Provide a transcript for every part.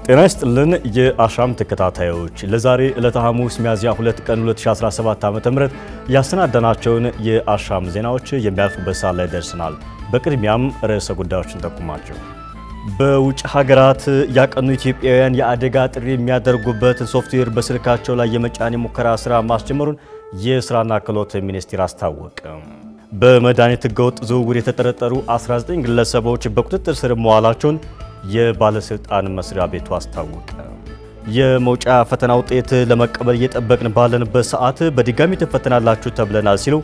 ጤና ይስጥልን የአሻም ተከታታዮች ለዛሬ ዕለተ ሐሙስ ሚያዝያ 2 ቀን 2017 ዓ.ም ያሰናዳናቸውን የአሻም ዜናዎች የሚያልፉበት ሰዓት ላይ ደርሰናል። በቅድሚያም ርዕሰ ጉዳዮችን ጠቁማቸው። በውጭ ሀገራት ያቀኑ ኢትዮጵያውያን የአደጋ ጥሪ የሚያደርጉበትን ሶፍትዌር በስልካቸው ላይ የመጫን ሙከራ ስራ ማስጀመሩን የስራና ክህሎት ሚኒስቴር አስታወቀ። በመድኃኒት ህገወጥ ዝውውር የተጠረጠሩ 19 ግለሰቦች በቁጥጥር ስር መዋላቸውን የባለስልጣን መስሪያ ቤቱ አስታወቀ። የመውጫ ፈተና ውጤት ለመቀበል እየጠበቅን ባለንበት ሰዓት በድጋሚ ትፈተናላችሁ ተብለናል ሲሉ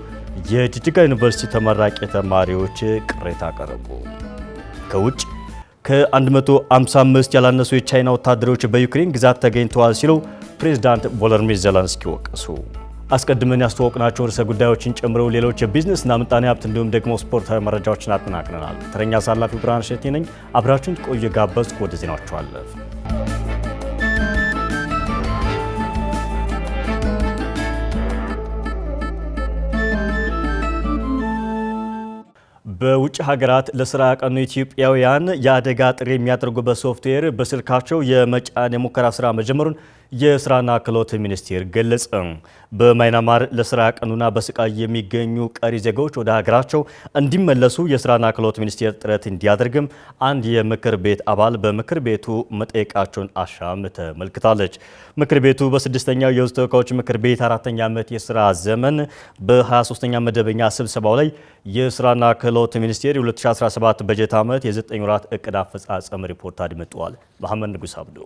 የጅጅጋ ዩኒቨርሲቲ ተመራቂ ተማሪዎች ቅሬታ አቀረቡ። ከውጭ ከ155 ያላነሱ የቻይና ወታደሮች በዩክሬን ግዛት ተገኝተዋል ሲሉ ፕሬዝዳንት ቮሎዲሚር ዜሌንስኪ ወቀሱ። አስቀድመን ያስተዋወቅናቸው ርዕሰ ጉዳዮችን ጨምሮ ሌሎች የቢዝነስና ምጣኔ ሀብት እንዲሁም ደግሞ ስፖርታዊ መረጃዎችን አጠናቅረናል። ተረኛ አሳላፊው ብርሃን ሸቴ ነኝ። አብራችሁን ቆዩ ጋበዝኩ። ወደ ዜናዎቹ አለፍ። በውጭ ሀገራት ለስራ ያቀኑ ኢትዮጵያውያን የአደጋ ጥሪ የሚያደርጉበት ሶፍትዌር በስልካቸው የመጫን የሙከራ ስራ መጀመሩን የስራና ክህሎት ሚኒስቴር ገለጸ። በማይናማር ለስራ ያቀኑና በስቃይ የሚገኙ ቀሪ ዜጎች ወደ ሀገራቸው እንዲመለሱ የስራና ክህሎት ሚኒስቴር ጥረት እንዲያደርግም አንድ የምክር ቤት አባል በምክር ቤቱ መጠየቃቸውን አሻም ተመልክታለች። ምክር ቤቱ በስድስተኛው የሕዝብ ተወካዮች ምክር ቤት 4ኛ ዓመት የስራ ዘመን በ23ኛ መደበኛ ስብሰባው ላይ የስራና ክህሎት ሚኒስቴር የ2017 በጀት ዓመት የ9 ወራት እቅድ አፈጻጸም ሪፖርት አድምጧል። መሐመድ ንጉስ አብዱ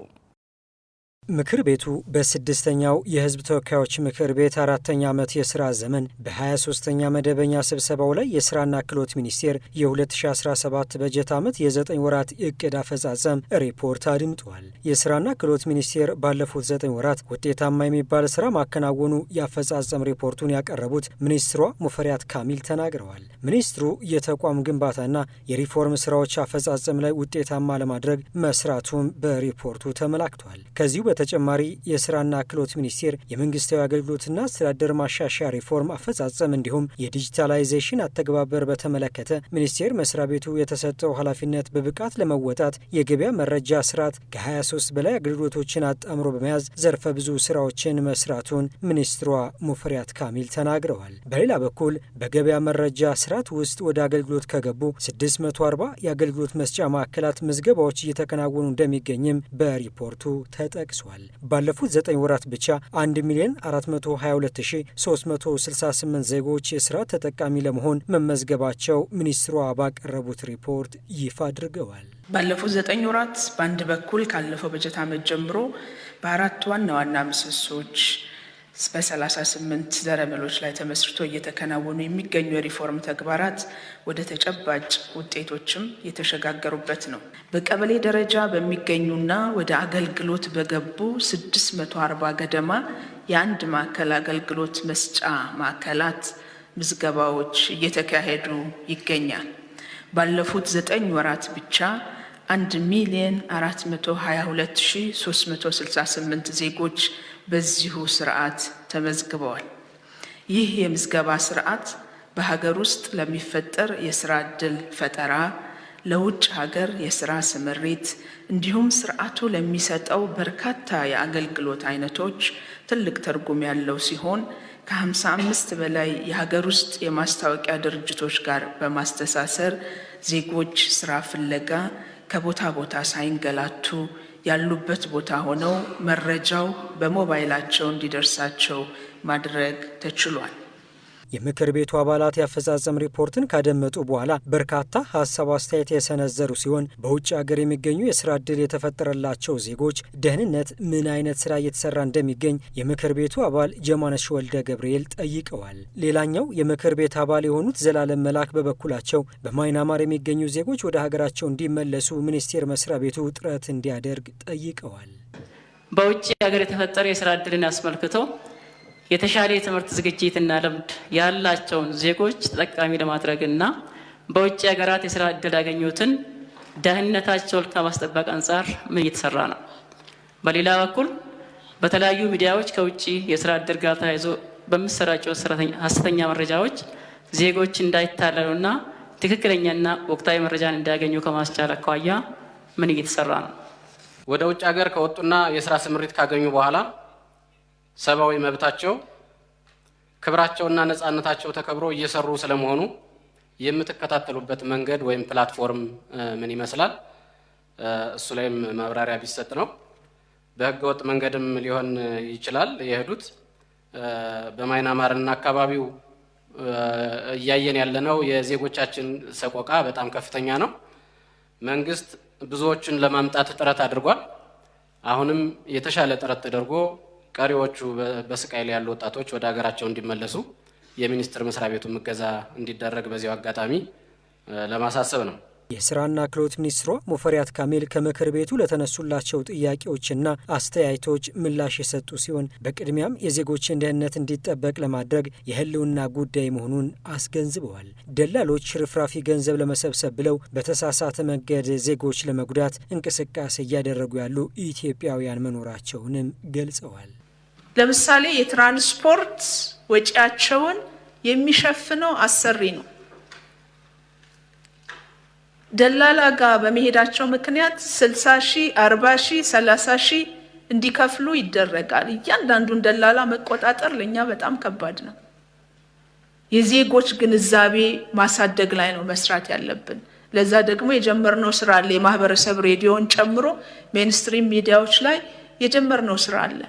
ምክር ቤቱ በስድስተኛው የሕዝብ ተወካዮች ምክር ቤት 4ኛ ዓመት የሥራ ዘመን በ23ኛ መደበኛ ስብሰባው ላይ የሥራና ክህሎት ሚኒስቴር የ2017 በጀት ዓመት የ9 ወራት እቅድ አፈጻጸም ሪፖርት አድምጧል። የሥራና ክህሎት ሚኒስቴር ባለፉት 9 ወራት ውጤታማ የሚባል ሥራ ማከናወኑ የአፈጻጸም ሪፖርቱን ያቀረቡት ሚኒስትሯ ሙፈሪያት ካሚል ተናግረዋል። ሚኒስትሩ የተቋም ግንባታና የሪፎርም ሥራዎች አፈጻጸም ላይ ውጤታማ ለማድረግ መስራቱም በሪፖርቱ ተመላክቷል። ከዚሁ በተጨማሪ የስራና ክህሎት ሚኒስቴር የመንግስታዊ አገልግሎትና አስተዳደር ማሻሻያ ሪፎርም አፈጻጸም እንዲሁም የዲጂታላይዜሽን አተገባበር በተመለከተ ሚኒስቴር መስሪያ ቤቱ የተሰጠው ኃላፊነት በብቃት ለመወጣት የገበያ መረጃ ስርዓት ከ23 በላይ አገልግሎቶችን አጣምሮ በመያዝ ዘርፈ ብዙ ስራዎችን መስራቱን ሚኒስትሯ ሙፈሪያት ካሚል ተናግረዋል። በሌላ በኩል በገበያ መረጃ ስርዓት ውስጥ ወደ አገልግሎት ከገቡ 640 የአገልግሎት መስጫ ማዕከላት ምዝገባዎች እየተከናወኑ እንደሚገኝም በሪፖርቱ ተጠቅሷል። ባለፉት 9 ወራት ብቻ 1,422,368 ዜጎች የስራ ተጠቃሚ ለመሆን መመዝገባቸው ሚኒስትሯ ባቀረቡት ሪፖርት ይፋ አድርገዋል። ባለፉት 9 ወራት በአንድ በኩል ካለፈው በጀት ዓመት ጀምሮ በአራት ዋና ዋና ምሰሶች በ38 ዘረመሎች ላይ ተመስርቶ እየተከናወኑ የሚገኙ የሪፎርም ተግባራት ወደ ተጨባጭ ውጤቶችም የተሸጋገሩበት ነው። በቀበሌ ደረጃ በሚገኙና ወደ አገልግሎት በገቡ 640 ገደማ የአንድ ማዕከል አገልግሎት መስጫ ማዕከላት ምዝገባዎች እየተካሄዱ ይገኛል። ባለፉት 9 ወራት ብቻ 1,422,368 ዜጎች በዚሁ ስርዓት ተመዝግበዋል። ይህ የምዝገባ ስርዓት በሀገር ውስጥ ለሚፈጠር የስራ ዕድል ፈጠራ፣ ለውጭ ሀገር የስራ ስምሪት እንዲሁም ስርዓቱ ለሚሰጠው በርካታ የአገልግሎት አይነቶች ትልቅ ትርጉም ያለው ሲሆን ከ55 በላይ የሀገር ውስጥ የማስታወቂያ ድርጅቶች ጋር በማስተሳሰር ዜጎች ስራ ፍለጋ ከቦታ ቦታ ሳይንገላቱ ያሉበት ቦታ ሆነው መረጃው በሞባይላቸው እንዲደርሳቸው ማድረግ ተችሏል። የምክር ቤቱ አባላት የአፈጻጸም ሪፖርትን ካደመጡ በኋላ በርካታ ሀሳብ አስተያየት የሰነዘሩ ሲሆን በውጭ ሀገር የሚገኙ የስራ ዕድል የተፈጠረላቸው ዜጎች ደህንነት ምን አይነት ስራ እየተሰራ እንደሚገኝ የምክር ቤቱ አባል ጀማነሽ ወልደ ገብርኤል ጠይቀዋል። ሌላኛው የምክር ቤት አባል የሆኑት ዘላለም መላክ በበኩላቸው በማይናማር የሚገኙ ዜጎች ወደ ሀገራቸው እንዲመለሱ ሚኒስቴር መስሪያ ቤቱ ጥረት እንዲያደርግ ጠይቀዋል። በውጭ ሀገር የተፈጠረ የስራ ዕድልን አስመልክቶ የተሻለ የትምህርት ዝግጅትና ልምድ ያላቸውን ዜጎች ተጠቃሚ ለማድረግና በውጭ ሀገራት የስራ ዕድል ያገኙትን ደህንነታቸውን ከማስጠበቅ አንጻር ምን እየተሰራ ነው? በሌላ በኩል በተለያዩ ሚዲያዎች ከውጭ የስራ ዕድል ጋር ተያይዞ በሚሰራጩ ሐሰተኛ መረጃዎች ዜጎች እንዳይታለሉና ትክክለኛና ወቅታዊ መረጃን እንዲያገኙ ከማስቻል አኳያ ምን እየተሰራ ነው? ወደ ውጭ ሀገር ከወጡና የስራ ስምሪት ካገኙ በኋላ ሰብአዊ መብታቸው ክብራቸውና ነጻነታቸው ተከብሮ እየሰሩ ስለመሆኑ የምትከታተሉበት መንገድ ወይም ፕላትፎርም ምን ይመስላል? እሱ ላይም ማብራሪያ ቢሰጥ ነው። በህገወጥ መንገድም ሊሆን ይችላል የሄዱት። በማይናማርና አካባቢው እያየን ያለነው የዜጎቻችን ሰቆቃ በጣም ከፍተኛ ነው። መንግስት ብዙዎችን ለማምጣት ጥረት አድርጓል። አሁንም የተሻለ ጥረት ተደርጎ ቀሪዎቹ በስቃይ ላይ ያሉ ወጣቶች ወደ ሀገራቸው እንዲመለሱ የሚኒስቴር መስሪያ ቤቱ እገዛ እንዲደረግ በዚያው አጋጣሚ ለማሳሰብ ነው። የስራና ክህሎት ሚኒስትሯ ሙፈሪያት ካሚል ከምክር ቤቱ ለተነሱላቸው ጥያቄዎችና አስተያየቶች ምላሽ የሰጡ ሲሆን በቅድሚያም የዜጎችን ደህንነት እንዲጠበቅ ለማድረግ የህልውና ጉዳይ መሆኑን አስገንዝበዋል። ደላሎች ሽርፍራፊ ገንዘብ ለመሰብሰብ ብለው በተሳሳተ መንገድ ዜጎች ለመጉዳት እንቅስቃሴ እያደረጉ ያሉ ኢትዮጵያውያን መኖራቸውንም ገልጸዋል። ለምሳሌ የትራንስፖርት ወጪያቸውን የሚሸፍነው አሰሪ ነው። ደላላ ጋር በመሄዳቸው ምክንያት 60 ሺህ፣ 40 ሺህ፣ 30 ሺህ እንዲከፍሉ ይደረጋል። እያንዳንዱን ደላላ መቆጣጠር ለኛ በጣም ከባድ ነው። የዜጎች ግንዛቤ ማሳደግ ላይ ነው መስራት ያለብን። ለዛ ደግሞ የጀመርነው ስራ አለ። የማህበረሰብ ሬዲዮን ጨምሮ ሜንስትሪም ሚዲያዎች ላይ የጀመርነው ስራ አለ።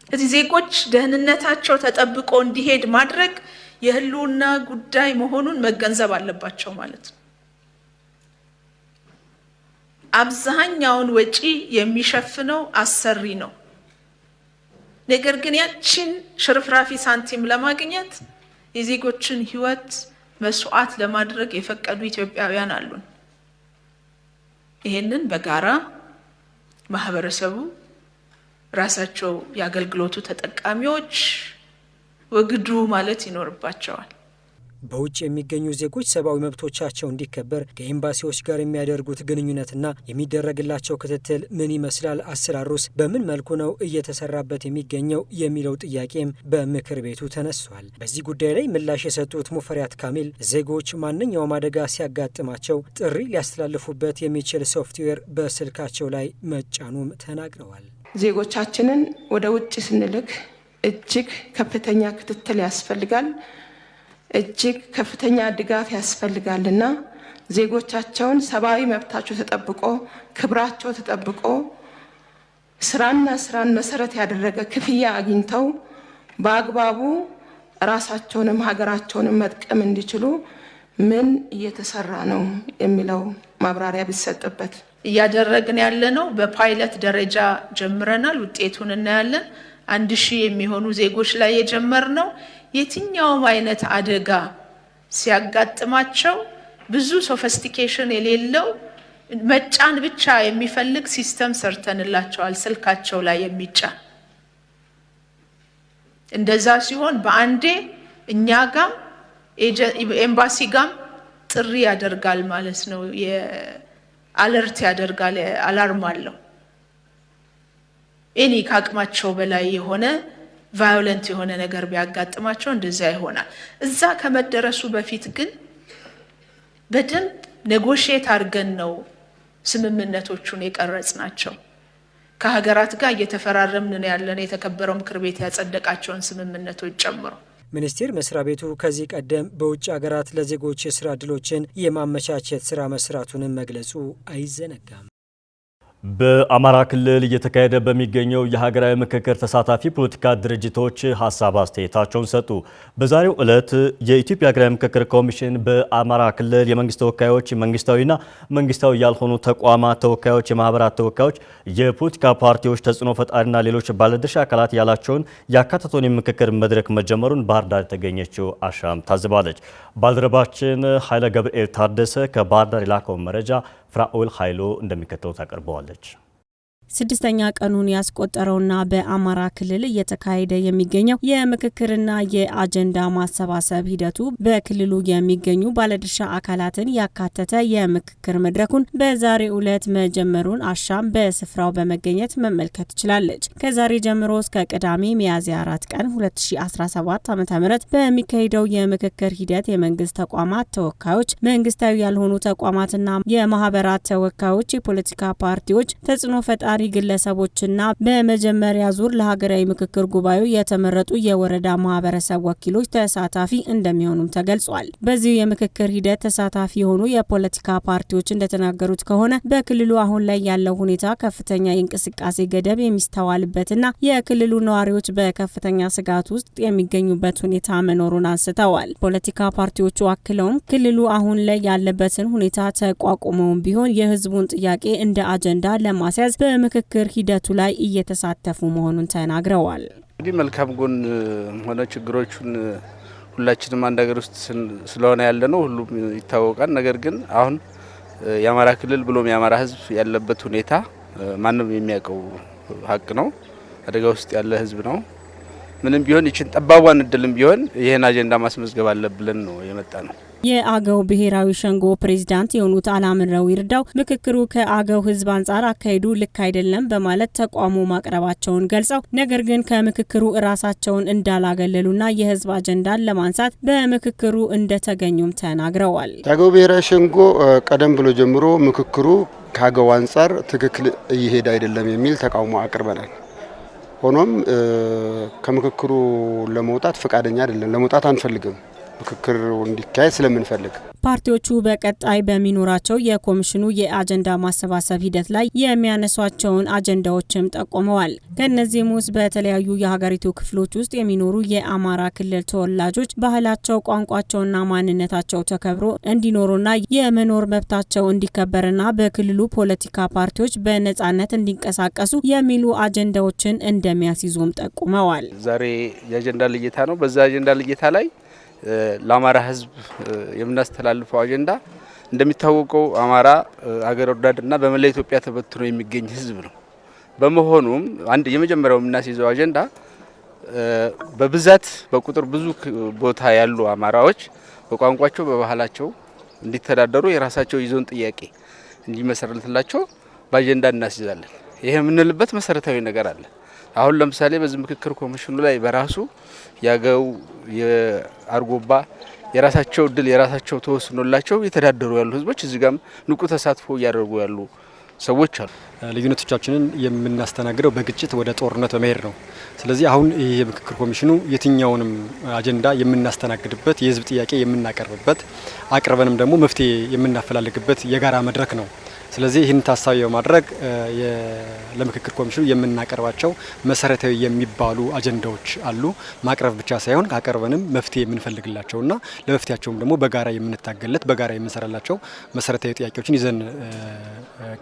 እዚህ ዜጎች ደህንነታቸው ተጠብቆ እንዲሄድ ማድረግ የህልውና ጉዳይ መሆኑን መገንዘብ አለባቸው ማለት ነው። አብዛኛውን ወጪ የሚሸፍነው አሰሪ ነው። ነገር ግን ያችን ሽርፍራፊ ሳንቲም ለማግኘት የዜጎችን ህይወት መስዋዕት ለማድረግ የፈቀዱ ኢትዮጵያውያን አሉን። ይሄንን በጋራ ማህበረሰቡ ራሳቸው የአገልግሎቱ ተጠቃሚዎች ወግዱ ማለት ይኖርባቸዋል። በውጭ የሚገኙ ዜጎች ሰብአዊ መብቶቻቸው እንዲከበር ከኤምባሲዎች ጋር የሚያደርጉት ግንኙነትና የሚደረግላቸው ክትትል ምን ይመስላል? አሰራሩስ በምን መልኩ ነው እየተሰራበት የሚገኘው የሚለው ጥያቄም በምክር ቤቱ ተነስቷል። በዚህ ጉዳይ ላይ ምላሽ የሰጡት ሙፈሪያት ካሚል ዜጎች ማንኛውም አደጋ ሲያጋጥማቸው ጥሪ ሊያስተላልፉበት የሚችል ሶፍትዌር በስልካቸው ላይ መጫኑም ተናግረዋል። ዜጎቻችንን ወደ ውጭ ስንልክ እጅግ ከፍተኛ ክትትል ያስፈልጋል። እጅግ ከፍተኛ ድጋፍ ያስፈልጋልና ዜጎቻቸውን ሰብአዊ መብታቸው ተጠብቆ ክብራቸው ተጠብቆ ስራን መሰረት ያደረገ ክፍያ አግኝተው በአግባቡ ራሳቸውንም ሀገራቸውንም መጥቀም እንዲችሉ ምን እየተሰራ ነው የሚለው ማብራሪያ ቢሰጥበት። እያደረግን ያለነው በፓይለት ደረጃ ጀምረናል። ውጤቱን እናያለን። 1000 የሚሆኑ ዜጎች ላይ የጀመርነው የትኛውም አይነት አደጋ ሲያጋጥማቸው ብዙ ሶፊስቲኬሽን የሌለው መጫን ብቻ የሚፈልግ ሲስተም ሰርተንላቸዋል። ስልካቸው ላይ የሚጫን እንደዛ ሲሆን በአንዴ እኛ ጋም ኤምባሲ ጋም ጥሪ ያደርጋል ማለት ነው። የአለርት ያደርጋል፣ አላርም አለው። ኤኒ ካቅማቸው በላይ የሆነ ቫዮለንት የሆነ ነገር ቢያጋጥማቸው እንደዛ ይሆናል። እዛ ከመደረሱ በፊት ግን በደንብ ኔጎሺዬት አድርገን ነው ስምምነቶቹን የቀረጽናቸው። ከሀገራት ጋር እየተፈራረምን ያለን የተከበረው ምክር ቤት ያጸደቃቸውን ስምምነቶች ጨምሮ ሚኒስቴር መስሪያ ቤቱ ከዚህ ቀደም በውጭ ሀገራት ለዜጎች የስራ ዕድሎችን የማመቻቸት ስራ መስራቱንም መግለጹ አይዘነጋም። በአማራ ክልል እየተካሄደ በሚገኘው የሀገራዊ ምክክር ተሳታፊ ፖለቲካ ድርጅቶች ሀሳብ አስተያየታቸውን ሰጡ። በዛሬው ዕለት የኢትዮጵያ ሀገራዊ ምክክር ኮሚሽን በአማራ ክልል የመንግስት ተወካዮች፣ መንግስታዊና መንግስታዊ ያልሆኑ ተቋማት ተወካዮች፣ የማህበራት ተወካዮች፣ የፖለቲካ ፓርቲዎች፣ ተጽዕኖ ፈጣሪና ሌሎች ባለድርሻ አካላት ያላቸውን ያካተተውን የምክክር መድረክ መጀመሩን ባህር ዳር የተገኘችው አሻም ታዝባለች። ባልደረባችን ኃይለ ገብርኤል ታደሰ ከባህር ዳር የላከውን መረጃ ፍራኦል ኃይሎ እንደሚከተለው ታቀርበዋለች። ስድስተኛ ቀኑን ያስቆጠረውና በአማራ ክልል እየተካሄደ የሚገኘው የምክክርና የአጀንዳ ማሰባሰብ ሂደቱ በክልሉ የሚገኙ ባለድርሻ አካላትን ያካተተ የምክክር መድረኩን በዛሬው ዕለት መጀመሩን አሻም በስፍራው በመገኘት መመልከት ትችላለች። ከዛሬ ጀምሮ እስከ ቅዳሜ ሚያዝያ 4 ቀን 2017 ዓ.ም በሚካሄደው የምክክር ሂደት የመንግስት ተቋማት ተወካዮች፣ መንግስታዊ ያልሆኑ ተቋማትና የማህበራት ተወካዮች፣ የፖለቲካ ፓርቲዎች፣ ተጽዕኖ ፈጣሪ ግለሰቦችና በመጀመሪያ ዙር ለሀገራዊ ምክክር ጉባኤው የተመረጡ የወረዳ ማህበረሰብ ወኪሎች ተሳታፊ እንደሚሆኑም ተገልጿል። በዚህ የምክክር ሂደት ተሳታፊ የሆኑ የፖለቲካ ፓርቲዎች እንደተናገሩት ከሆነ በክልሉ አሁን ላይ ያለው ሁኔታ ከፍተኛ የእንቅስቃሴ ገደብ የሚስተዋልበትና የክልሉ ነዋሪዎች በከፍተኛ ስጋት ውስጥ የሚገኙበት ሁኔታ መኖሩን አንስተዋል። ፖለቲካ ፓርቲዎቹ አክለውም ክልሉ አሁን ላይ ያለበትን ሁኔታ ተቋቁመውም ቢሆን የህዝቡን ጥያቄ እንደ አጀንዳ ለማስያዝ በምክክር ሂደቱ ላይ እየተሳተፉ መሆኑን ተናግረዋል። እንግዲህ መልካም ጎን ሆነ ችግሮቹን ሁላችንም አንድ ሀገር ውስጥ ስለሆነ ያለ ነው ሁሉም ይታወቃል። ነገር ግን አሁን የአማራ ክልል ብሎም የአማራ ህዝብ ያለበት ሁኔታ ማንም የሚያውቀው ሀቅ ነው። አደጋ ውስጥ ያለ ህዝብ ነው። ምንም ቢሆን ይችን ጠባቧን እድልም ቢሆን ይህን አጀንዳ ማስመዝገብ አለብን ነው የመጣ ነው። የአገው ብሔራዊ ሸንጎ ፕሬዝዳንት የሆኑት አላምረው ይርዳው ምክክሩ ከአገው ህዝብ አንጻር አካሄዱ ልክ አይደለም በማለት ተቃውሞ ማቅረባቸውን ገልጸው ነገር ግን ከምክክሩ ራሳቸውን እንዳላገለሉና የህዝብ አጀንዳን ለማንሳት በምክክሩ እንደተገኙም ተናግረዋል። የአገው ብሔራዊ ሸንጎ ቀደም ብሎ ጀምሮ ምክክሩ ከአገው አንጻር ትክክል እየሄደ አይደለም የሚል ተቃውሞ አቅርበናል። ሆኖም ከምክክሩ ለመውጣት ፈቃደኛ አይደለም፣ ለመውጣት አንፈልግም። ምክክር እንዲካሄድ ስለምንፈልግ ፓርቲዎቹ በቀጣይ በሚኖራቸው የኮሚሽኑ የአጀንዳ ማሰባሰብ ሂደት ላይ የሚያነሷቸውን አጀንዳዎችም ጠቁመዋል። ከነዚህም ውስጥ በተለያዩ የሀገሪቱ ክፍሎች ውስጥ የሚኖሩ የአማራ ክልል ተወላጆች ባህላቸው፣ ቋንቋቸውና ማንነታቸው ተከብሮ እንዲኖሩና የመኖር መብታቸው እንዲከበርና በክልሉ ፖለቲካ ፓርቲዎች በነጻነት እንዲንቀሳቀሱ የሚሉ አጀንዳዎችን እንደሚያስይዙም ጠቁመዋል። ዛሬ የአጀንዳ ልየታ ነው። በዛ አጀንዳ ልየታ ላይ ለአማራ ህዝብ የምናስተላልፈው አጀንዳ እንደሚታወቀው አማራ አገር ወዳድና በመላ ኢትዮጵያ ተበትኖ የሚገኝ ህዝብ ነው። በመሆኑም አንድ የመጀመሪያው የምናስይዘው አጀንዳ በብዛት በቁጥር ብዙ ቦታ ያሉ አማራዎች በቋንቋቸው በባህላቸው እንዲተዳደሩ የራሳቸው ይዞን ጥያቄ እንዲመሰረትላቸው በአጀንዳ እናስይዛለን። ይሄ የምንልበት መሰረታዊ ነገር አለ። አሁን ለምሳሌ በዚህ ምክክር ኮሚሽኑ ላይ በራሱ ያገው የአርጎባ የራሳቸው እድል የራሳቸው ተወስኖላቸው የተዳደሩ ያሉ ህዝቦች እዚህ ጋም ንቁ ተሳትፎ እያደረጉ ያሉ ሰዎች አሉ። ልዩነቶቻችንን የምናስተናግደው በግጭት ወደ ጦርነት በመሄድ ነው። ስለዚህ አሁን ይህ የምክክር ኮሚሽኑ የትኛውንም አጀንዳ የምናስተናግድበት፣ የህዝብ ጥያቄ የምናቀርብበት፣ አቅርበንም ደግሞ መፍትሄ የምናፈላልግበት የጋራ መድረክ ነው። ስለዚህ ይህን ታሳቢ በማድረግ ለምክክር ኮሚሽኑ የምናቀርባቸው መሰረታዊ የሚባሉ አጀንዳዎች አሉ። ማቅረብ ብቻ ሳይሆን ካቀርበንም መፍትሄ የምንፈልግላቸውና ለመፍትሄያቸውም ደግሞ በጋራ የምንታገለት በጋራ የምንሰራላቸው መሰረታዊ ጥያቄዎችን ይዘን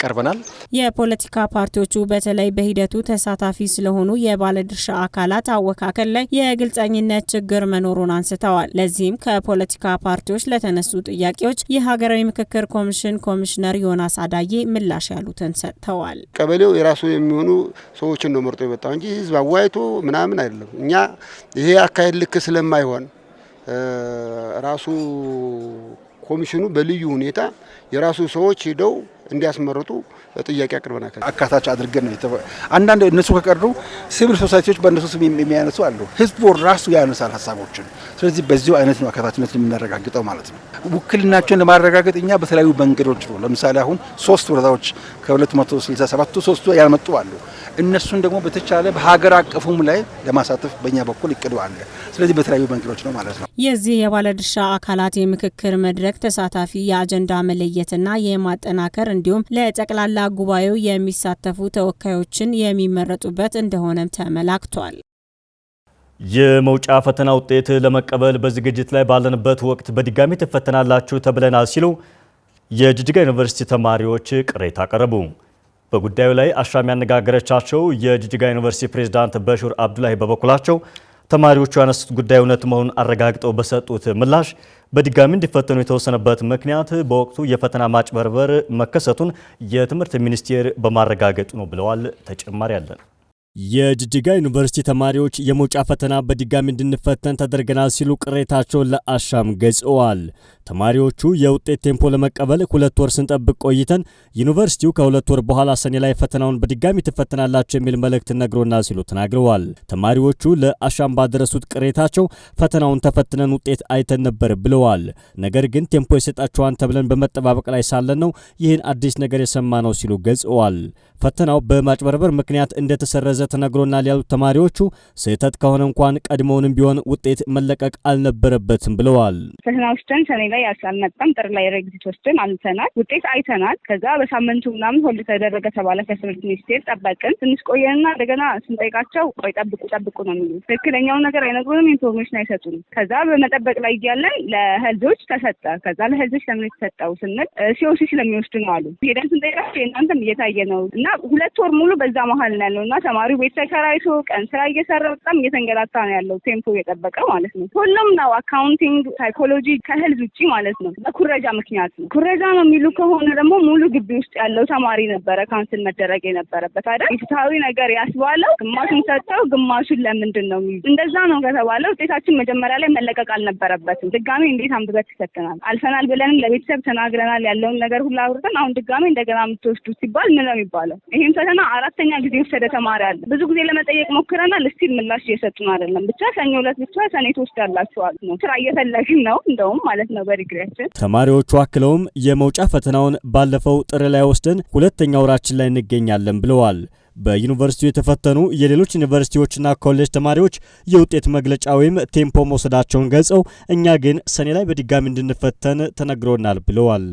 ቀርበናል። የፖለቲካ ፓርቲዎቹ በተለይ በሂደቱ ተሳታፊ ስለሆኑ የባለድርሻ አካላት አወካከል ላይ የግልጸኝነት ችግር መኖሩን አንስተዋል። ለዚህም ከፖለቲካ ፓርቲዎች ለተነሱ ጥያቄዎች የሀገራዊ ምክክር ኮሚሽን ኮሚሽነር ዮናስ አዳዬ ምላሽ ያሉትን ሰጥተዋል። ቀበሌው የራሱ የሚሆኑ ሰዎችን ነው መርጦ የመጣው እንጂ ህዝብ አዋይቶ ምናምን አይደለም። እኛ ይሄ አካሄድ ልክ ስለማይሆን ራሱ ኮሚሽኑ በልዩ ሁኔታ የራሱ ሰዎች ሄደው እንዲያስመርጡ ጥያቄ አቅርበናል። አካታች አድርገን ነው አንዳንድ እነሱ ከቀሩ ሲቪል ሶሳይቲዎች በእነሱ ስም የሚያነሱ አሉ። ህዝቡ ራሱ ያነሳል ሀሳቦችን። ስለዚህ በዚሁ አይነት ነው አካታችነት የምናረጋግጠው ማለት ነው። ውክልናቸውን ለማረጋገጥ እኛ በተለያዩ መንገዶች ነው። ለምሳሌ አሁን 3 ወረዳዎች ከ267ቱ 3ቱ ያልመጡ አሉ። እነሱን ደግሞ በተቻለ በሀገር አቀፉም ላይ ለማሳተፍ በእኛ በኩል እቅዱ አለ። ስለዚህ በተለያዩ መንገዶች ነው ማለት ነው። የዚህ የባለድርሻ አካላት የምክክር መድረክ ተሳታፊ የአጀንዳ መለየትና የማጠናከር እንዲሁም ለጠቅላላ ጉባኤው የሚሳተፉ ተወካዮችን የሚመረጡበት እንደሆነም ተመላክቷል። የመውጫ ፈተና ውጤት ለመቀበል በዝግጅት ላይ ባለንበት ወቅት በድጋሚ ትፈተናላችሁ ተብለናል ሲሉ የጅጅጋ ዩኒቨርሲቲ ተማሪዎች ቅሬታ አቀረቡ። በጉዳዩ ላይ አሻም ያነጋገረቻቸው የጅጅጋ ዩኒቨርሲቲ ፕሬዝዳንት በሹር አብዱላሂ በበኩላቸው ተማሪዎቹ ያነሱት ጉዳይ እውነት መሆኑን አረጋግጠው በሰጡት ምላሽ በድጋሚ እንዲፈተኑ የተወሰነበት ምክንያት በወቅቱ የፈተና ማጭበርበር መከሰቱን የትምህርት ሚኒስቴር በማረጋገጡ ነው ብለዋል። ተጨማሪ አለን። የጅጅጋ ዩኒቨርሲቲ ተማሪዎች የመውጫ ፈተና በድጋሚ እንድንፈተን ተደርገናል ሲሉ ቅሬታቸውን ለአሻም ገልጸዋል። ተማሪዎቹ የውጤት ቴምፖ ለመቀበል 2 ወር ስንጠብቅ ቆይተን ዩኒቨርሲቲው ከ2 ወር በኋላ ሰኔ ላይ ፈተናውን በድጋሚ ትፈተናላችሁ የሚል መልእክት ነግሮናል ሲሉ ተናግረዋል። ተማሪዎቹ ለአሻም ባደረሱት ቅሬታቸው ፈተናውን ተፈትነን ውጤት አይተን ነበር ብለዋል። ነገር ግን ቴምፖ የሰጣችኋን ተብለን በመጠባበቅ ላይ ሳለን ነው ይህን አዲስ ነገር የሰማ ነው ሲሉ ገልጸዋል። ፈተናው በማጭበርበር ምክንያት እንደተሰረዘ ተነግሮናል ያሉት ተማሪዎቹ ስህተት ከሆነ እንኳን ቀድሞውንም ቢሆን ውጤት መለቀቅ አልነበረበትም ብለዋል። ፈተና ወስደን ሰኔ ላይ አልመጣም፣ ጥር ላይ ኤግዚት ወስደን አልተናል፣ ውጤት አይተናል። ከዛ በሳምንቱ ምናምን ሆልድ ተደረገ ተባለ ከትምህርት ሚኒስቴር። ጠበቅን፣ ትንሽ ቆየንና እንደገና ስንጠይቃቸው ቆይ ጠብቁ ነው የሚሉት። ትክክለኛውን ነገር አይነግሩንም፣ ኢንፎርሜሽን አይሰጡንም። ከዛ በመጠበቅ ላይ እያለን ለህልጆች ተሰጠ። ከዛ ለህልጆች ለምን የተሰጠው ስንል ሲኦሲ ስለሚወስዱ ነው አሉ። ሄደን ስንጠይቃቸው የእናንተም እየታየ ነው እና 2 ወር ሙሉ በዛ መሀል ነው ያለው እና ተማሪው ቤት ተከራይቶ ቀን ስራ እየሰራ በጣም እየተንገላታ ነው ያለው፣ ቴምፖ እየጠበቀ ማለት ነው። ሁሉም ነው አካውንቲንግ፣ ሳይኮሎጂ ከህልዝ ውጪ ማለት ነው። በኩረጃ ምክንያት ነው። ኩረጃ ነው የሚሉ ከሆነ ደግሞ ሙሉ ግቢ ውስጥ ያለው ተማሪ ነበረ ካንስል መደረግ የነበረበት አይደል? ፍትሃዊ ነገር ያስባለው ግማሹን ሰጠው፣ ግማሹን ለምንድን ነው የሚሉ? እንደዛ ነው ከተባለ ውጤታችን መጀመሪያ ላይ መለቀቅ አልነበረበትም። ድጋሜ እንዴት አንብበት ይፈተናል? አልፈናል ብለንም ለቤተሰብ ተናግረናል፣ ያለውን ነገር ሁሉ አውርተን አሁን ድጋሜ እንደገና የምትወስዱት ሲባል ምን ነው የሚባለው? ይሄን ፈተና 4ኛ ጊዜ ወሰደ ተማሪ አለ። ብዙ ጊዜ ለመጠየቅ ሞክረናል። እስቲል ምላሽ እየሰጡን አይደለም። ብቻ ሰኞ ዕለት ብቻ ሰኔ ትወስዳላችኋል ነው። ስራ እየፈለግን ነው እንደውም ማለት ነው በዲግሪያችን። ተማሪዎቹ አክለውም የመውጫ ፈተናውን ባለፈው ጥር ላይ ወስደን 2ኛ ወራችን ላይ እንገኛለን ብለዋል። በዩኒቨርሲቲው የተፈተኑ የሌሎች ዩኒቨርሲቲዎችና ኮሌጅ ተማሪዎች የውጤት መግለጫ ወይም ቴምፖ መውሰዳቸውን ገልጸው እኛ ግን ሰኔ ላይ በድጋሚ እንድንፈተን ተነግሮናል ብለዋል።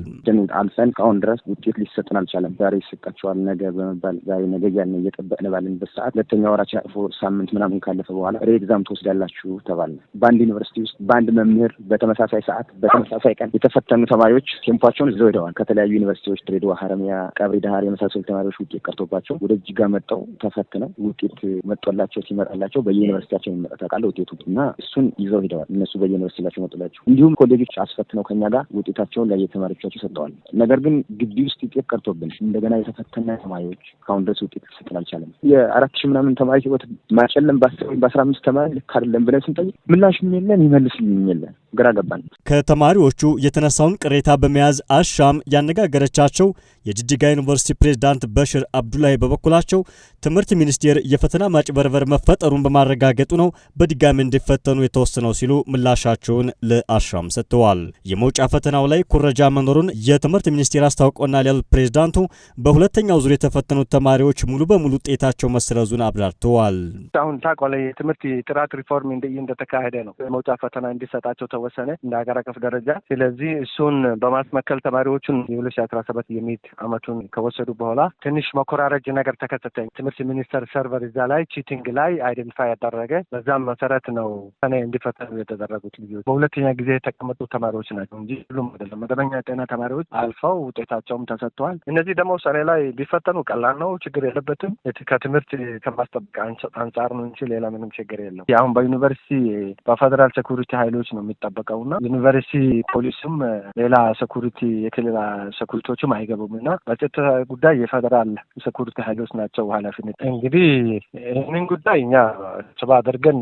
አልፈን ከአሁን ድረስ ውጤት ሊሰጠን አልቻለም። ዛሬ ይሰጣቸዋል ነገ በመባል ዛሬ ነገ ያን እየጠበቅን ባለንበት ሰዓት 2ኛ ወራችን አልፎ ሳምንት ምናምን ካለፈ በኋላ ኤግዛም ትወስዳላችሁ ተባለ። በአንድ ዩኒቨርሲቲ ውስጥ በአንድ መምህር በተመሳሳይ ሰዓት በተመሳሳይ ቀን የተፈተኑ ተማሪዎች ቴምፖቸውን ይዘው ሄደዋል። ከተለያዩ ዩኒቨርሲቲዎች ድሬዳዋ፣ ሀረሚያ፣ ቀብሪ ዳሃር የመሳሰሉ ተማሪዎች ውጤት ቀርቶባቸው ወደ ጅጋ መጣው ተፈትነው ውጤት መጥቶላቸው ሲመጣላቸው በየዩኒቨርሲቲያቸው የሚመጣ ተቃለ ውጤቱ እና እሱን ይዘው ሄደዋል። እነሱ በየዩኒቨርሲቲያቸው መጥቶላቸው እንዲሁም ኮሌጆች አስፈትነው ከኛ ጋር ውጤታቸውን ለየተማሪዎቻቸው ሰጥተዋል። ነገር ግን ግቢ ውስጥ ውጤት ቀርቶብን እንደገና የተፈተነ ተማሪዎች ካሁን ድረስ ውጤት ሊሰጠን አልቻለም። የ4000 ምናምን ተማሪ ህይወት ማጨለም በ15 ተማሪ ልክ አይደለም ብለን ስንጠይቅ ምላሽም የለን ይመልስልኝ የለን፣ ግራ ገባን። ከተማሪዎቹ የተነሳውን ቅሬታ በመያዝ አሻም ያነጋገረቻቸው የጅጅጋ ዩኒቨርሲቲ ፕሬዝዳንት በሽር አብዱላሂ በበኩላቸው ትምህርት ሚኒስቴር የፈተና ማጭበርበር መፈጠሩን በማረጋገጡ ነው በድጋሚ እንዲፈተኑ የተወሰነው ሲሉ ምላሻቸውን ለአሻም ሰጥተዋል። የመውጫ ፈተናው ላይ ኩረጃ መኖሩን የትምህርት ሚኒስቴር አስታውቆናል ያሉት ፕሬዝዳንቱ በሁለተኛው ዙር የተፈተኑት ተማሪዎች ሙሉ በሙሉ ውጤታቸው መሰረዙን አብራርተዋል። አሁን ታውቃለህ የትምህርት ጥራት ሪፎርም እንደተካሄደ ነው። የመውጫ ፈተና እንዲሰጣቸው ተወሰነ እንደ ሀገር አቀፍ ደረጃ። ስለዚህ እሱን በማስመከል ተማሪዎቹን የ2017 የሚድ አመቱን ከወሰዱ በኋላ ትንሽ መኮራረጅ ነገር ተከሰተ። ትምህርት ሚኒስቴር ሰርቨር እዛ ላይ ቺቲንግ ላይ አይደንቲፋይ ያደረገ፣ በዛም መሰረት ነው ሰኔ እንዲፈተኑ የተደረጉት ልጆች በሁለተኛ ጊዜ የተቀመጡ ተማሪዎች ናቸው እንጂ ሁሉም አይደለም። መደበኛ የጤና ተማሪዎች አልፈው ውጤታቸውም ተሰጥተዋል። እነዚህ ደግሞ ሰኔ ላይ ቢፈተኑ ቀላል ነው፣ ችግር የለበትም። ከትምህርት ከማስጠበቅ አንጻር ነው እንጂ ሌላ ምንም ችግር የለም። አሁን በዩኒቨርሲቲ በፌደራል ሴኩሪቲ ኃይሎች ነው የሚጠበቀውና ዩኒቨርሲቲ ፖሊስም ሌላ ሴኩሪቲ የክልል ሴኩሪቲዎችም አይገቡም እና በጸጥታ ጉዳይ የፌደራል ሴኩሪቲ ኃይሎች ናቸው ኃላፊነት። እንግዲህ ይህንን ጉዳይ እኛ ስባ አድርገን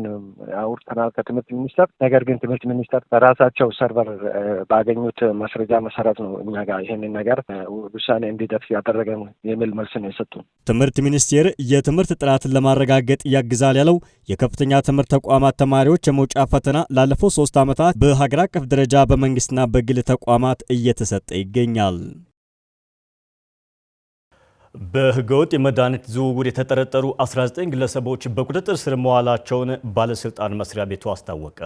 አውርተናል ከትምህርት ሚኒስቴር። ነገር ግን ትምህርት ሚኒስቴር በራሳቸው ሰርቨር ባገኙት ማስረጃ መሰረት ነው እኛ ጋር ይህንን ነገር ውሳኔ እንዲደርስ ያደረገ የሚል መልስ ነው የሰጡን። ትምህርት ሚኒስቴር የትምህርት ጥራትን ለማረጋገጥ ያግዛል ያለው የከፍተኛ ትምህርት ተቋማት ተማሪዎች የመውጫ ፈተና ላለፈው 3 ዓመታት በሀገር አቀፍ ደረጃ በመንግስትና በግል ተቋማት እየተሰጠ ይገኛል። በህገወጥ የመድኃኒት ዝውውር የተጠረጠሩ 19 ግለሰቦች በቁጥጥር ስር መዋላቸውን ባለስልጣን መስሪያ ቤቱ አስታወቀ።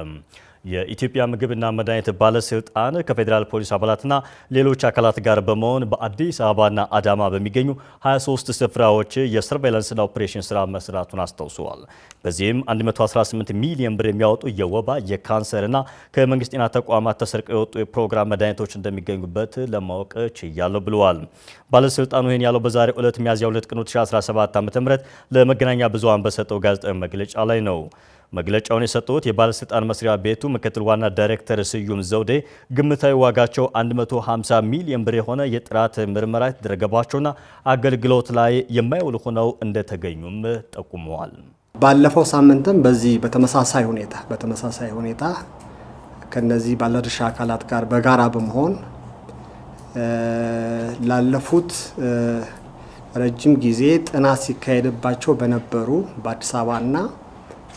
የኢትዮጵያ ምግብና መድኃኒት ባለስልጣን ከፌዴራል ፖሊስ አባላትና ሌሎች አካላት ጋር በመሆን በአዲስ አበባና አዳማ በሚገኙ 23 ስፍራዎች የሰርቬይላንስና ኦፕሬሽን ስራ መስራቱን አስታውሰዋል። በዚህም 118 ሚሊዮን ብር የሚያወጡ የወባ የካንሰርና ከመንግስት ጤና ተቋማት ተሰርቀው የወጡ የፕሮግራም መድኃኒቶች እንደሚገኙበት ለማወቅ ችያለሁ ብለዋል። ባለስልጣኑ ይህን ያለው በዛሬው ዕለት ሚያዝያ 2 ቀን 2017 ዓ.ም ለመገናኛ ብዙሃን በሰጠው ጋዜጣዊ መግለጫ ላይ ነው። መግለጫውን የሰጡት የባለስልጣን መስሪያ ቤቱ ምክትል ዋና ዳይሬክተር ስዩም ዘውዴ ግምታዊ ዋጋቸው 150 ሚሊዮን ብር የሆነ የጥራት ምርመራ የተደረገባቸውና አገልግሎት ላይ የማይውሉ ሆነው እንደተገኙም ጠቁመዋል። ባለፈው ሳምንትም በዚህ በተመሳሳይ ሁኔታ ከነዚህ ባለድርሻ አካላት ጋር በጋራ በመሆን ላለፉት ረጅም ጊዜ ጥናት ሲካሄድባቸው በነበሩ በአዲስ አበባና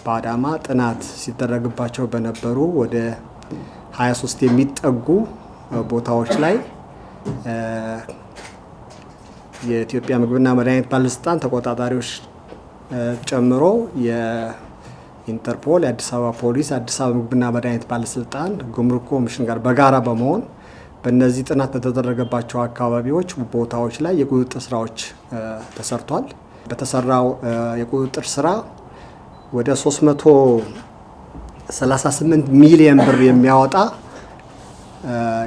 በአዳማ ጥናት ሲደረግባቸው በነበሩ ወደ 23 የሚጠጉ ቦታዎች ላይ የኢትዮጵያ ምግብና መድኃኒት ባለስልጣን ተቆጣጣሪዎች ጨምሮ የኢንተርፖል፣ የአዲስ አበባ ፖሊስ፣ የአዲስ አበባ ምግብና መድኃኒት ባለስልጣን፣ ጉምሩክ ኮሚሽን ጋር በጋራ በመሆን በእነዚህ ጥናት በተደረገባቸው አካባቢዎች ቦታዎች ላይ የቁጥጥር ስራዎች ተሰርቷል። በተሰራው የቁጥጥር ስራ ወደ 338 ሚሊዮን ብር የሚያወጣ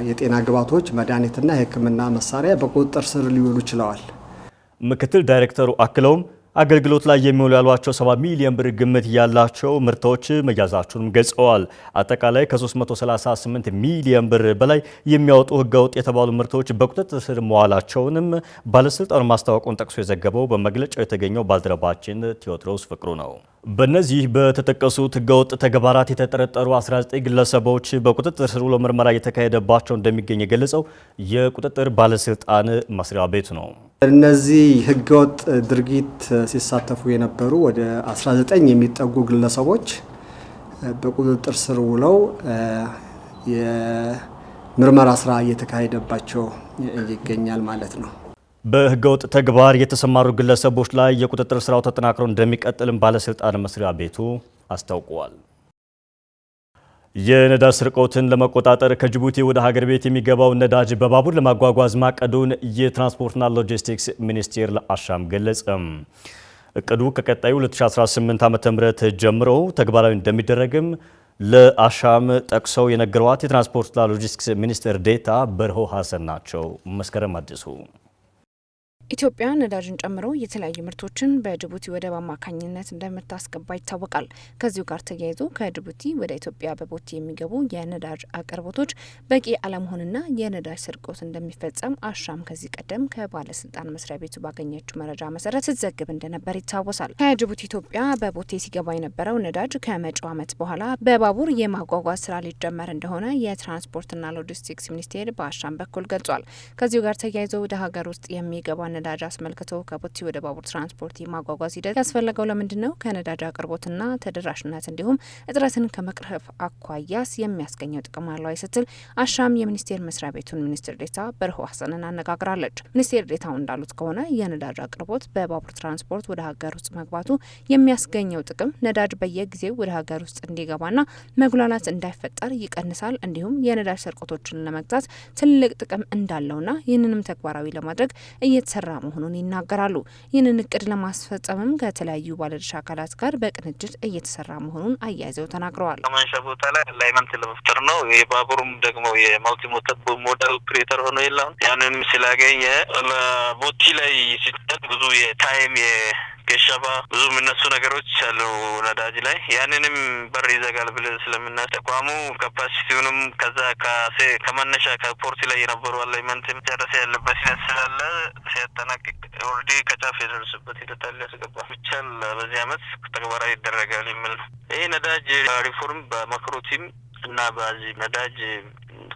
የጤና ግብዓቶች፣ መድኃኒትና የሕክምና መሳሪያ በቁጥጥር ስር ሊውሉ ችለዋል። ምክትል ዳይሬክተሩ አክለውም አገልግሎት ላይ የሚውሉ ያሏቸው 70 ሚሊዮን ብር ግምት ያላቸው ምርቶች መያዛቸውንም ገልጸዋል። አጠቃላይ ከ338 ሚሊዮን ብር በላይ የሚያወጡ ህገወጥ የተባሉ ምርቶች በቁጥጥር ስር መዋላቸውንም ባለስልጣኑ ማስታወቁን ጠቅሶ የዘገበው በመግለጫው የተገኘው ባልደረባችን ቴዎድሮስ ፍቅሩ ነው። በእነዚህ በተጠቀሱት ህገወጥ ተግባራት የተጠረጠሩ 19 ግለሰቦች በቁጥጥር ስር ውሎ ምርመራ እየተካሄደባቸው እንደሚገኝ የገለጸው የቁጥጥር ባለስልጣን መስሪያ ቤት ነው። እነዚህ ህገወጥ ድርጊት ሲሳተፉ የነበሩ ወደ 19 የሚጠጉ ግለሰቦች በቁጥጥር ስር ውለው የምርመራ ስራ እየተካሄደባቸው ይገኛል ማለት ነው። በህገወጥ ተግባር የተሰማሩ ግለሰቦች ላይ የቁጥጥር ስራው ተጠናክሮ እንደሚቀጥልም ባለስልጣን መስሪያ ቤቱ አስታውቋል። የነዳጅ ስርቆትን ለመቆጣጠር ከጅቡቲ ወደ ሀገር ቤት የሚገባው ነዳጅ በባቡር ለማጓጓዝ ማቀዱን የትራንስፖርትና ሎጂስቲክስ ሚኒስቴር ለአሻም ገለጸ። እቅዱ ከቀጣዩ 2018 ዓ.ም ጀምሮ ተግባራዊ እንደሚደረግም ለአሻም ጠቅሰው የነገሯት የትራንስፖርትና ሎጂስቲክስ ሚኒስትር ዴኤታ በርሆ ሀሰን ናቸው። መስከረም አዲሱ ኢትዮጵያ ነዳጅን ጨምሮ የተለያዩ ምርቶችን በጅቡቲ ወደብ አማካኝነት እንደምታስገባ ይታወቃል። ከዚሁ ጋር ተያይዞ ከጅቡቲ ወደ ኢትዮጵያ በቦቴ የሚገቡ የነዳጅ አቅርቦቶች በቂ አለመሆንና የነዳጅ ስርቆት እንደሚፈጸም አሻም ከዚህ ቀደም ከባለስልጣን መስሪያ ቤቱ ባገኘችው መረጃ መሰረት ስትዘግብ እንደነበር ይታወሳል። ከጅቡቲ ኢትዮጵያ በቦቴ ሲገባ የነበረው ነዳጅ ከመጪው ዓመት በኋላ በባቡር የማጓጓዝ ስራ ሊጀመር እንደሆነ የትራንስፖርትና ሎጂስቲክስ ሚኒስቴር በአሻም በኩል ገልጿል። ከዚሁ ጋር ተያይዞ ወደ ሀገር ውስጥ የሚገባ ነዳጅ አስመልክቶ ከቦቴ ወደ ባቡር ትራንስፖርት የማጓጓዝ ሂደት ያስፈለገው ለምንድን ነው? ከነዳጅ አቅርቦትና ተደራሽነት እንዲሁም እጥረትን ከመቅረፍ አኳያስ የሚያስገኘው ጥቅም አለው ስትል አሻም የሚኒስቴር መስሪያ ቤቱን ሚኒስትር ዴኤታ በርሆ ሀሰንን አነጋግራለች። ሚኒስቴር ዴኤታው እንዳሉት ከሆነ የነዳጅ አቅርቦት በባቡር ትራንስፖርት ወደ ሀገር ውስጥ መግባቱ የሚያስገኘው ጥቅም ነዳጅ በየጊዜው ወደ ሀገር ውስጥ እንዲገባና መጉላላት እንዳይፈጠር ይቀንሳል። እንዲሁም የነዳጅ ስርቆቶችን ለመግታት ትልቅ ጥቅም እንዳለውና ይህንንም ተግባራዊ ለማድረግ እየተሰራ መሆኑን ይናገራሉ። ይህንን እቅድ ለማስፈጸምም ከተለያዩ ባለድርሻ አካላት ጋር በቅንጅት እየተሰራ መሆኑን አያይዘው ተናግረዋል። ከማንሻ ቦታ ላይ አላይመንት ለመፍጠር ነው። የባቡሩም ደግሞ የማልቲ ሞዳል ኦፕሬተር ሆኖ የለም። ያንንም ስላገኘ ቦቲ ላይ ሲጠቅ ብዙ የታይም የገሸባ ብዙ የሚነሱ ነገሮች አሉ ነዳጅ ላይ። ያንንም በር ይዘጋል ብለን ስለምናስብ ተቋሙ ካፓሲቲውንም ከዛ ከመነሻ ከፖርት ላይ የነበሩ አላይመንት መጨረስ ያለበት ሂደት ስላለ ሲያጠናቅቅ ኦልሬዲ ከጫፍ የደረሱበት ሂደት አለ ያስገባ ብቻል በዚህ አመት ተግባራዊ ይደረጋል የሚል ነው። ይህ ነዳጅ ሪፎርም በማክሮ ቲም እና በዚህ ነዳጅ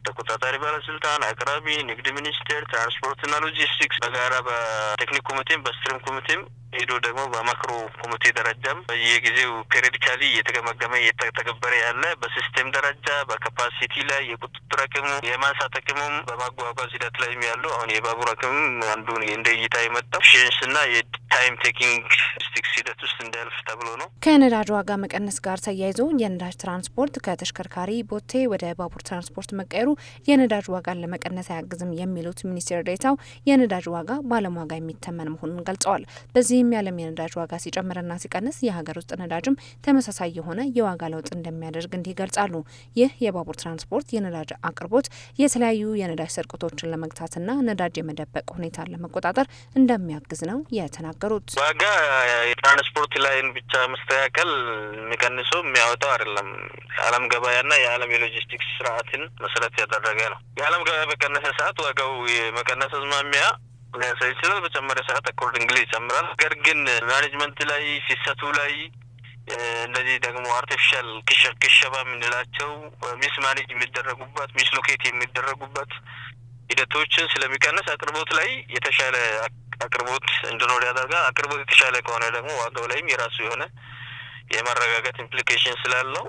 ተቆጣጣሪ ባለስልጣን፣ አቅራቢ፣ ንግድ ሚኒስቴር፣ ትራንስፖርትና ሎጂስቲክስ በጋራ በቴክኒክ ኮሚቴም በስትሪም ኮሚቴም ሄዶ ደግሞ በማክሮ ኮሚቴ ደረጃም በየጊዜው ፔሪዲካሊ እየተገመገመ እየተገበረ ያለ በሲስቴም ደረጃ በካፓሲቲ ላይ የቁጥጥር አቅሙ የማንሳት አቅሙም በማጓጓዝ ሂደት ላይ ያሉ አሁን የባቡር አቅሙም አንዱ እንደ እይታ የመጣው ሼንስና የታይም ቴኪንግ ስቲክስ ሂደት ውስጥ እንዲያልፍ ተብሎ ነው። ከነዳጅ ዋጋ መቀነስ ጋር ተያይዞ የነዳጅ ትራንስፖርት ከተሽከርካሪ ቦቴ ወደ ባቡር ትራንስፖርት መቀየሩ የነዳጅ ዋጋን ለመቀነስ አያግዝም የሚሉት ሚኒስትር ዴኤታው የነዳጅ ዋጋ በዓለም ዋጋ የሚተመን መሆኑን ገልጸዋል። በዚህም የዓለም የነዳጅ ዋጋ ሲጨምርና ሲቀንስ የሀገር ውስጥ ነዳጅም ተመሳሳይ የሆነ የዋጋ ለውጥ እንደሚያደርግ እንዲህ ይገልጻሉ። ይህ የባቡር ትራንስፖርት የነዳጅ አቅርቦት የተለያዩ የነዳጅ ስርቆቶችን ለመግታትና ነዳጅ የመደበቅ ሁኔታን ለመቆጣጠር እንደሚያግዝ ነው የተናገሩት። የተናገሩት። ዋጋ የትራንስፖርት ላይን ብቻ መስተካከል የሚቀንሰው የሚያወጣው አይደለም። የዓለም ገበያና የዓለም የሎጂስቲክስ ስርዓትን መሰረት ያደረገ ነው። የዓለም ገበያ በቀነሰ ሰዓት ዋጋው የመቀነስ አዝማሚያ ሊያሳይ ይችላል። በጨመረ ሰዓት አኮርዲንግሊ ይጨምራል። ነገር ግን ማኔጅመንት ላይ ፍሰቱ ላይ እንደዚህ ደግሞ አርቲፊሻል ክሸባ የምንላቸው ሚስ ማኔጅ የሚደረጉበት ሚስ ሎኬት የሚደረጉበት ሂደቶችን ስለሚቀንስ አቅርቦት ላይ የተሻለ አቅርቦት እንዲኖር ያደርጋል። አቅርቦት የተሻለ ከሆነ ደግሞ ዋጋው ላይም የራሱ የሆነ የማረጋጋት ኢምፕሊኬሽን ስላለው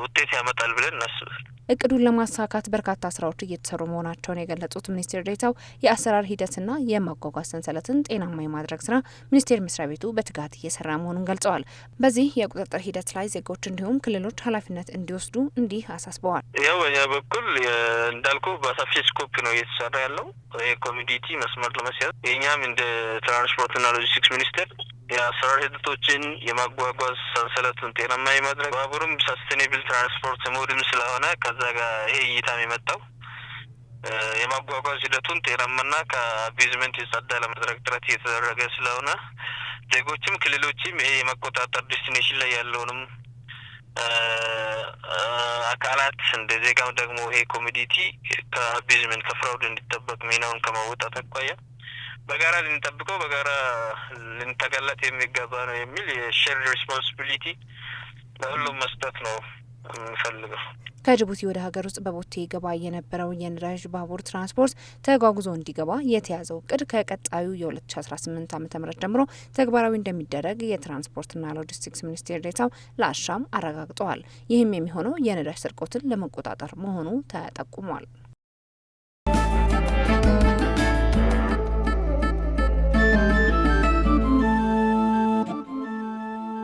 ውጤት ያመጣል ብለን እናስባለን። እቅዱን ለማሳካት በርካታ ስራዎች እየተሰሩ መሆናቸውን የገለጹት ሚኒስትር ዴኤታው የአሰራር ሂደትና የማጓጓዝ ሰንሰለትን ጤናማ የማድረግ ስራ ሚኒስቴር መስሪያ ቤቱ በትጋት እየሰራ መሆኑን ገልጸዋል። በዚህ የቁጥጥር ሂደት ላይ ዜጎች እንዲሁም ክልሎች ኃላፊነት እንዲወስዱ እንዲህ አሳስበዋል። ያው በኛ በኩል እንዳልኩ በሰፊ ስኮፕ ነው እየተሰራ ያለው። የኮሚዲቲ መስመር ለመስያዝ የኛም እንደ ትራንስፖርትና ሎጂስቲክስ ሚኒስቴር የአሰራር ሂደቶችን የማጓጓዝ ሰንሰለቱን ጤናማ የማድረግ ባቡርም ሰስቴኔብል ትራንስፖርት ሞድም ስለሆነ ከዛ ጋር ይሄ እይታም የመጣው የማጓጓዝ ሂደቱን ጤናማና ከአቢዝመንት የጸዳ ለማድረግ ጥረት እየተደረገ ስለሆነ ዜጎችም ክልሎችም ይሄ የመቆጣጠር ዴስቲኔሽን ላይ ያለውንም አካላት እንደ ዜጋም ደግሞ ይሄ ኮሚዲቲ ከአቢዝመንት ከፍራውድ እንዲጠበቅ ሚናውን ከማወጣት አኳያ በጋራ ልንጠብቀው በጋራ ልንተጋለት የሚገባ ነው የሚል የሼር ሪስፖንሲቢሊቲ ለሁሉም መስጠት ነው የምንፈልገው። ከጅቡቲ ወደ ሀገር ውስጥ በቦቴ ይገባ የነበረው የነዳጅ ባቡር ትራንስፖርት ተጓጉዞ እንዲገባ የተያዘው እቅድ ከቀጣዩ የ2018 ዓ.ም ጀምሮ ተግባራዊ እንደሚደረግ የትራንስፖርትና ሎጂስቲክስ ሚኒስቴር ዴኤታው ለአሻም አረጋግጠዋል። ይህም የሚሆነው የነዳጅ ስርቆትን ለመቆጣጠር መሆኑ ተጠቁሟል።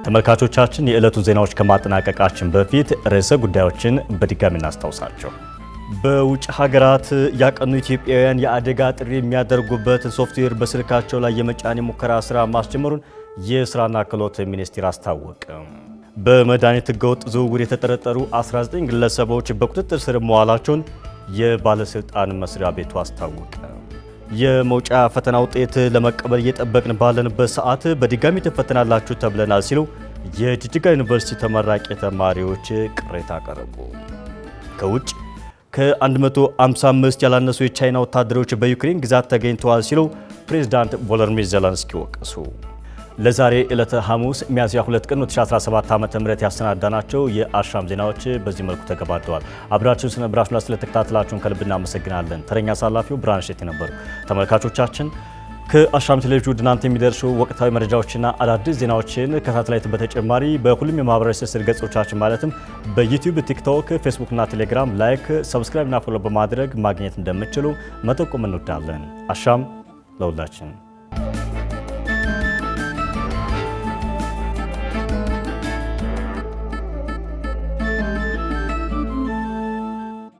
ተመልካቾቻችን የዕለቱን ዜናዎች ከማጠናቀቃችን በፊት ርዕሰ ጉዳዮችን በድጋሚ እናስታውሳቸው። በውጭ ሀገራት ያቀኑ ኢትዮጵያውያን የአደጋ ጥሪ የሚያደርጉበት ሶፍትዌር በስልካቸው ላይ የመጫን የሙከራ ስራ ማስጀመሩን የስራና ክህሎት ሚኒስቴር አስታወቀ። በመድኃኒት ህገወጥ ዝውውር የተጠረጠሩ 19 ግለሰቦች በቁጥጥር ስር መዋላቸውን የባለስልጣን መስሪያ ቤቱ አስታወቀ። የመውጫ ፈተና ውጤት ለመቀበል እየጠበቅን ባለንበት ሰዓት በድጋሚ ትፈተናላችሁ ተብለናል ሲሉ የጅጅጋ ዩኒቨርሲቲ ተመራቂ ተማሪዎች ቅሬታ አቀረቡ። ከውጭ ከ155 ያላነሱ የቻይና ወታደሮች በዩክሬን ግዛት ተገኝተዋል ሲሉ ፕሬዝዳንት ቮሎዲሚር ዜሌንስኪ ወቀሱ። ለዛሬ ዕለተ ሐሙስ ሚያዝያ 2 ቀን 2017 ዓ.ም ያሰናዳናቸው የአሻም ዜናዎች በዚህ መልኩ ተገባደዋል። አብራችሁን ስለነበራችሁና ስለተከታተላችሁን ከልብ እናመሰግናለን። ተረኛ አሳላፊው ብርሃን ሸቴ ነበሩ። ተመልካቾቻችን ከአሻም ቴሌቪዥን ወደ እናንተ የሚደርሱ ወቅታዊ መረጃዎችና አዳዲስ ዜናዎችን ከሳተላይት በተጨማሪ በሁሉም የማህበራዊ ትስስር ገጾቻችን ማለትም በዩቲዩብ፣ ቲክቶክ፣ ፌስቡክ እና ቴሌግራም ላይክ፣ ሰብስክራይብ እና ፎሎ በማድረግ ማግኘት እንደምትችሉ መጠቆም እንወዳለን። አሻም ለሁላችን።